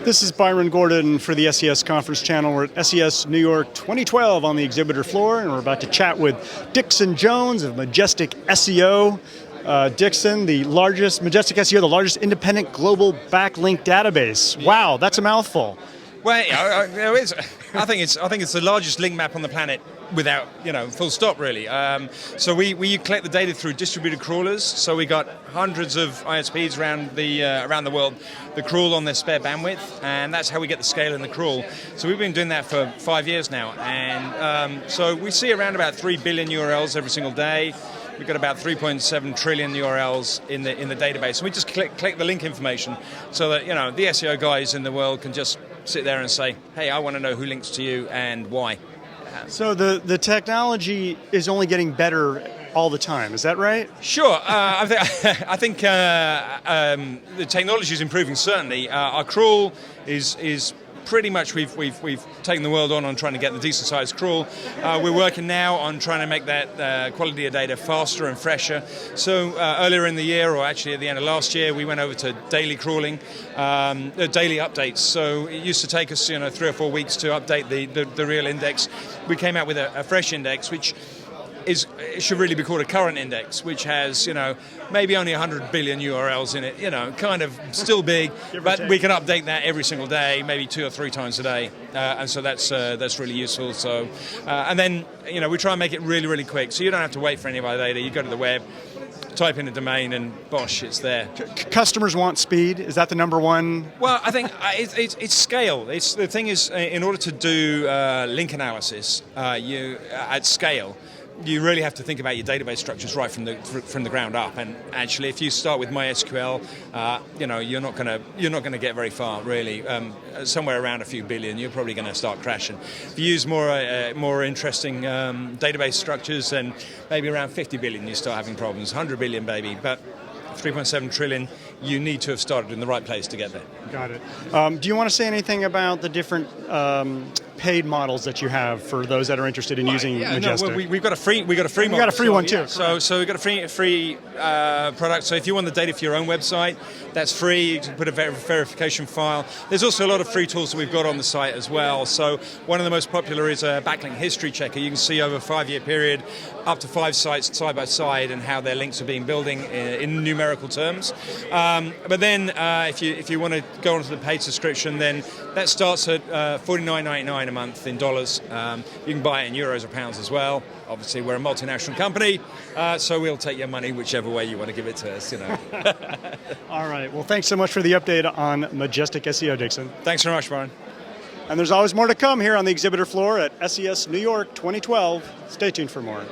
This is Byron Gordon for the SES Conference Channel. We're at SES New York 2012 on the exhibitor floor, and we're about to chat with Dixon Jones of Majestic SEO Dixon, Majestic SEO, the largest independent global backlink database. Wow, that's a mouthful. Well, there is. I think it's the largest link map on the planet, without full stop really. So we collect the data through distributed crawlers. So we got hundreds of ISPs around the world that crawl on their spare bandwidth, and that's how we get the scale in the crawl. So we've been doing that for 5 years now, and so we see around about 3 billion URLs every single day. We've got about 3.7 trillion URLs in the database. And we just collect the link information so that the SEO guys in the world can just sit there and say, hey, I want to know who links to you and why. So the technology is only getting better all the time, is that right? Sure. I think the technology is improving, certainly. Our crawl is pretty much, we've taken the world on trying to get the decent sized crawl. We're working now on trying to make that quality of data faster and fresher. So earlier in the year, or actually at the end of last year, we went over to daily crawling, daily updates. So it used to take us 3 or 4 weeks to update the real index. We came out with a fresh index, which it should really be called a current index, which has maybe only 100 billion URLs in it, kind of still big, but we can update that every single day, maybe 2 or 3 times a day, and so that's really useful. So and then we try and make it really, really quick, so you don't have to wait for any of our data. You go to the web, type in a domain, and Bosh, it's there. Customers want speed. Is that the number one? Well, I think it's scale. The thing is, in order to do link analysis, at scale, you really have to think about your database structures right from the ground up. And actually, if you start with MySQL, you're not going to get very far really. Somewhere around a few billion, you're probably going to start crashing. If you use more interesting database structures, then maybe around 50 billion, you start having problems. 100 billion, maybe, but 3.7 trillion, you need to have started in the right place to get there. Got it. Do you want to say anything about the different paid models that you have for those that are interested in using Majestic? No, we've got a free model. We got a free one too. Yeah. So we've got a free product. So if you want the data for your own website, that's free. You can put a verification file. There's also a lot of free tools that we've got on the site as well. So one of the most popular is a backlink history checker. You can see over a 5-year period up to 5 sites side by side and how their links have been building in numerical terms. But then if you want to go onto the paid subscription, then that starts at $49.99 a month in dollars. You can buy it in euros or pounds as well. Obviously, we're a multinational company, so we'll take your money whichever way you want to give it to us. All right. Well, thanks so much for the update on Majestic SEO Dixon. Thanks very much, Brian. And there's always more to come here on the exhibitor floor at SES New York 2012. Stay tuned for more.